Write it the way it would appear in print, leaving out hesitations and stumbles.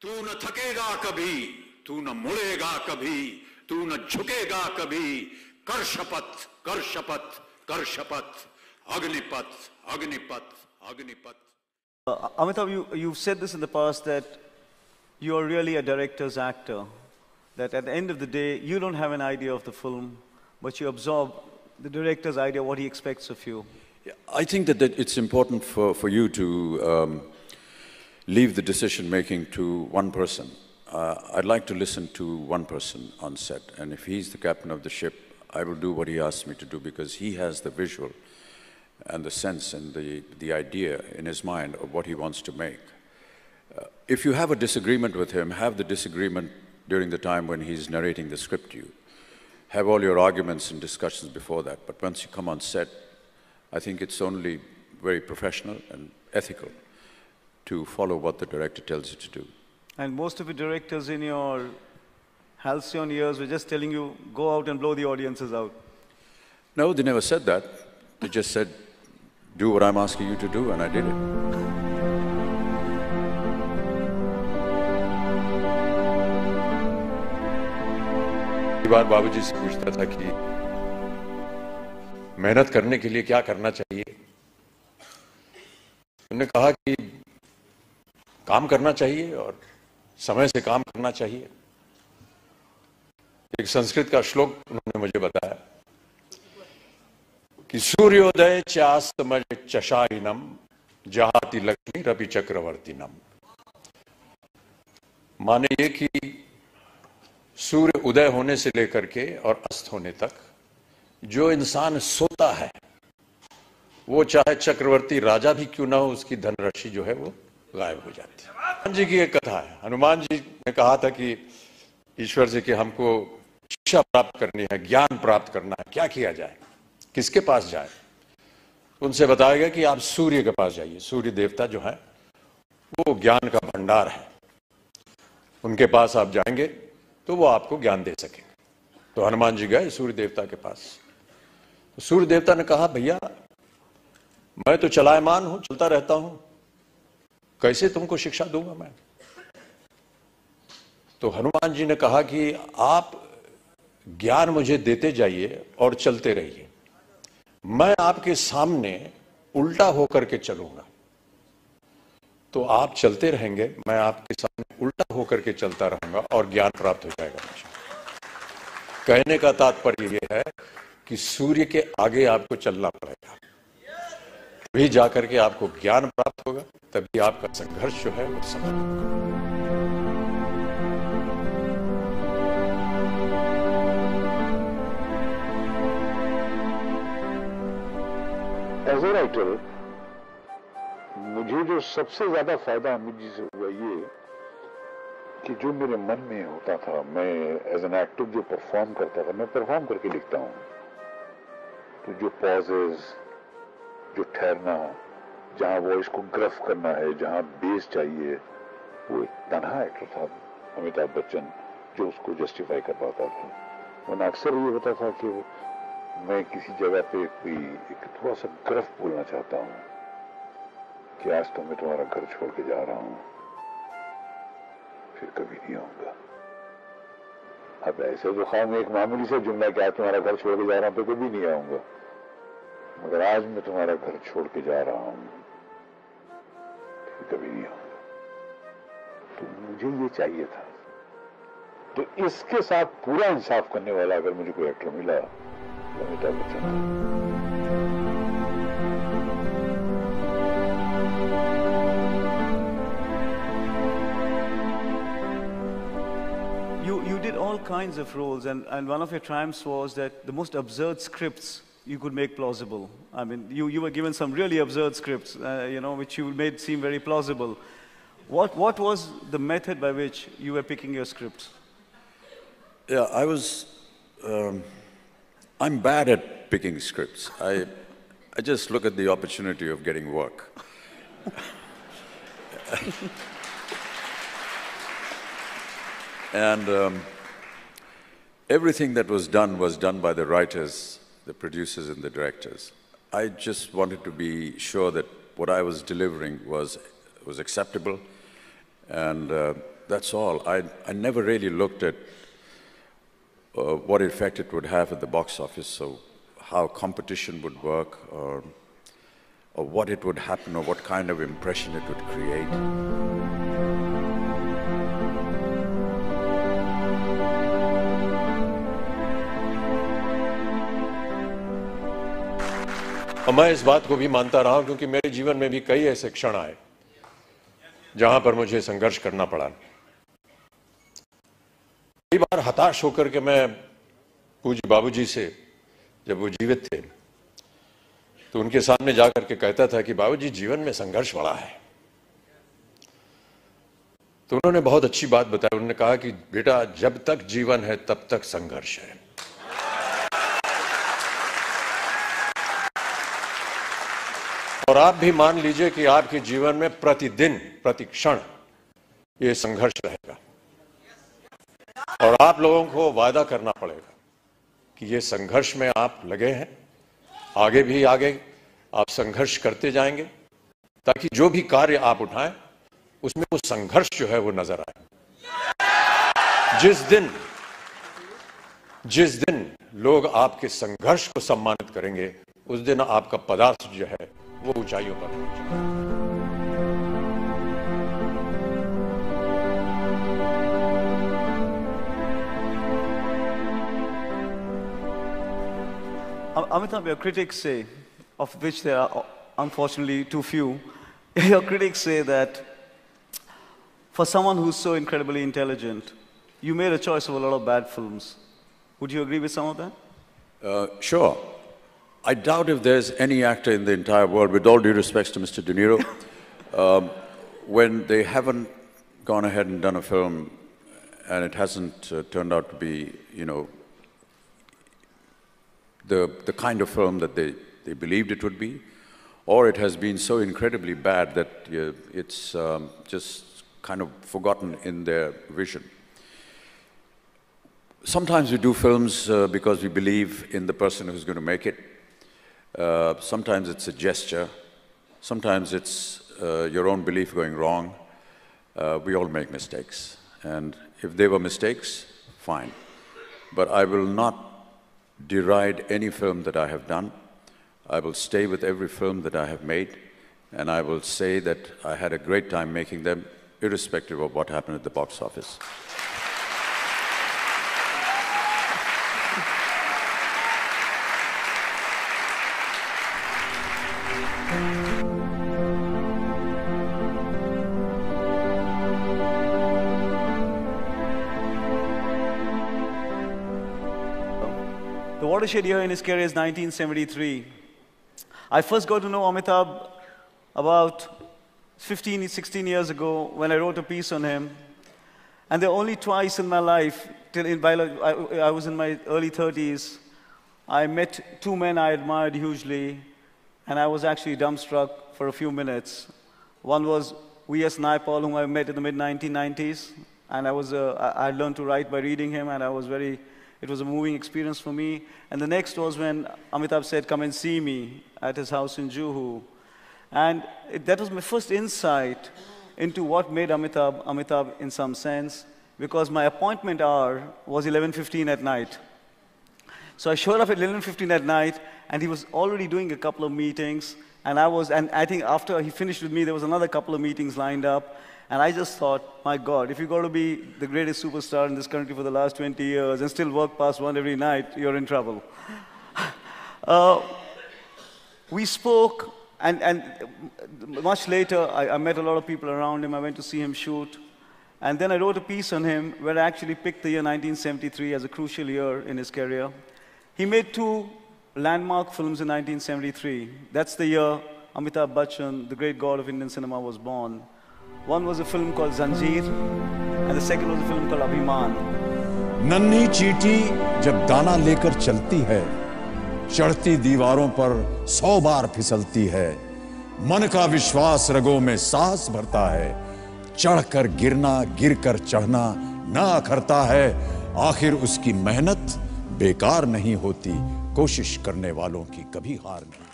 तू न थकेगा कभी, तू न मुड़ेगा कभी, तू न झुकेगा कभी, कर शपथ, कर शपथ, कर शपथ, Agnipath, Agnipath, Agnipath. Amitabh, you've said this in the past that you are really a director's actor, that at the end of the day, you don't have an idea of the film, but you absorb the director's idea, what he expects of you. Yeah, I think that it's important for you to leave the decision-making to one person. I'd like to listen to one person on set, and if he's the captain of the ship, I will do what he asks me to do because he has the visual and the sense and the idea in his mind of what he wants to make. If you have a disagreement with him, have the disagreement during the time when he's narrating the script to you. Have all your arguments and discussions before that, but once you come on set, I think it's only very professional and ethical to follow what the director tells you to do. And most of the directors in your halcyon years were just telling you, go out and blow the audiences out. No, they never said that. They just said, do what I'm asking you to do, and I did it. एक बार बाबूजी से पूछता था कि मेहनत करने के लिए क्या करना चाहिए। उन्होंने कहा कि काम करना चाहिए और समय से काम करना चाहिए। एक संस्कृत का श्लोक उन्होंने मुझे बताया कि सूर्योदय चास्तमय चशाइनम जहाति लक्ष्मी रवि चक्रवर्तीनम। माने ये कि सूर्य उदय होने से लेकर के और अस्त होने तक जो इंसान सोता है वो चाहे चक्रवर्ती राजा भी क्यों ना हो, उसकी धनराशि जो है वो गायब हो जाती है। हनुमान जी की एक कथा है। हनुमान जी ने कहा था कि ईश्वर से कि हमको शिक्षा प्राप्त करनी है, ज्ञान प्राप्त करना है, क्या किया जाए, किसके पास जाए। उनसे बताया गया कि आप सूर्य के पास जाइए। सूर्य देवता जो है वो ज्ञान का भंडार है, उनके पास आप जाएंगे तो वो आपको ज्ञान दे सकेंगे। तो हनुमान जी गए सूर्य देवता के पास। तो सूर्य देवता ने कहा, भैया मैं तो चलायमान हूं, चलता रहता हूं, कैसे तुमको शिक्षा दूंगा मैं। तो हनुमान जी ने कहा कि आप ज्ञान मुझे देते जाइए और चलते रहिए, मैं आपके सामने उल्टा होकर के चलूंगा। तो आप चलते रहेंगे, मैं आपके सामने उल्टा होकर के चलता रहूंगा और ज्ञान प्राप्त हो जाएगा मुझे। कहने का तात्पर्य यह है कि सूर्य के आगे आपको चलना पड़ेगा, तभी जाकर के आपको ज्ञान प्राप्त होगा, तभी आपका संघर्ष जो है वो सफल होगा। एज ए राइटर मुझे जो सबसे ज्यादा फायदा अमित जी से हुआ ये कि जो मेरे मन में होता था, मैं एज एन एक्टर जो परफॉर्म करता था, मैं परफॉर्म करके लिखता हूं। तो जो पॉजेज, जो ठहरना, जहां वॉइस को ग्रफ करना है, जहां बेस चाहिए, वो एक तन्हा एक्टर था अमिताभ बच्चन जो उसको जस्टिफाई कर पाता था। वरना अक्सर ये होता था कि मैं किसी जगह पे कोई एक थोड़ा सा ग्रफ बोलना चाहता हूं कि आज तो मैं तुम्हारा घर छोड़ के जा रहा हूं, फिर कभी नहीं आऊंगा। अब ऐसे जो खाम एक मामूली सा जुमला कि आज तुम्हारा घर छोड़ के जा रहा हूं, तो कभी नहीं आऊंगा, मगर आज मैं तुम्हारा घर छोड़ के जा रहा हूं, फिर कभी नहीं आऊंगा। तो मुझे ये चाहिए था। तो इसके साथ पूरा इंसाफ करने वाला अगर मुझे कोई एक्टर मिला तो Amitabh Bachchan. You did all kinds of roles, and one of your triumphs was that the most absurd scripts you could make plausible. I mean, you were given some really absurd scripts, which you made seem very plausible. What was the method by which you were picking your scripts? Yeah, I'm bad at picking scripts. I just look at the opportunity of getting work. And everything that was done by the writers, the producers and the directors. I just wanted to be sure that what I was delivering was acceptable And that's all. I never really looked at what effect it would have at the box office, so how competition would work, or what it would happen, or what kind of impression it would create. और मैं इस बात को भी मानता रहा हूं क्योंकि मेरे जीवन में भी कई ऐसे क्षण आए जहां पर मुझे संघर्ष करना पड़ा। कई बार हताश होकर के मैं पूज्य बाबूजी से, जब वो जीवित थे, तो उनके सामने जाकर के कहता था कि बाबूजी जीवन में संघर्ष बड़ा है। तो उन्होंने बहुत अच्छी बात बताई। उन्होंने कहा कि बेटा जब तक जीवन है तब तक संघर्ष है। और आप भी मान लीजिए कि आपके जीवन में प्रतिदिन प्रतिक्षण ये संघर्ष रहेगा, और आप लोगों को वादा करना पड़ेगा कि ये संघर्ष में आप लगे हैं, आगे भी आगे आप संघर्ष करते जाएंगे, ताकि जो भी कार्य आप उठाएं उसमें वो संघर्ष जो है वो नजर आए। जिस दिन लोग आपके संघर्ष को सम्मानित करेंगे, उस दिन आपका पदार्थ जो है वो ऊंचाइयों पर पहुंचेगा। Amitabh, your critics say, of which there are unfortunately too few, your critics say that for someone who's so incredibly intelligent, you made a choice of a lot of bad films. Would you agree with some of that? Sure. I doubt if there's any actor in the entire world, with all due respects to Mr. De Niro, when they haven't gone ahead and done a film and it hasn't turned out to be, you know, the kind of film that they believed it would be, or it has been so incredibly bad that it's just kind of forgotten in their vision. Sometimes we do films because we believe in the person who's going to make it. Sometimes it's a gesture. Sometimes it's your own belief going wrong. We all make mistakes. And if they were mistakes, fine. But I will not deride any film that I have done. I will stay with every film that I have made, and I will say that I had a great time making them, irrespective of what happened at the box office. The watershed year in his career is 1973. I first got to know Amitabh about 15, 16 years ago when I wrote a piece on him. And there were only twice in my life, while I was in my early 30s, I met two men I admired hugely, and I was actually dumbstruck for a few minutes. One was V.S. Naipaul, whom I met in the mid-1990s, and I learned to write by reading him, and it was a moving experience for me. And the next was when Amitabh said, "Come and see me," at his house in Juhu. And that was my first insight into what made Amitabh in some sense, because my appointment hour was 11:15 at night. So I showed up at 11:15 at night, and he was already doing a couple of meetings, and I think after he finished with me, there was another couple of meetings lined up. And I just thought, my God, if you're going to be the greatest superstar in this country for the last 20 years and still work past 1 every night, you're in trouble. We spoke, and much later, I met a lot of people around him. I went to see him shoot. And then I wrote a piece on him where I actually picked the year 1973 as a crucial year in his career. He made two landmark films in 1973. That's the year Amitabh Bachchan, the great god of Indian cinema, was born. One was a film called Zanjeer, and the second was a film called Abhiman. नन्ही चींटी जब दाना लेकर चलती है, चढ़ती दीवारों पर 100 बार फिसलती है, मन का विश्वास रगों में साहस भरता है, चढ़कर गिरना गिरकर चढ़ना ना अखरता है, आखिर उसकी मेहनत बेकार नहीं होती, कोशिश करने वालों की कभी हार नहीं।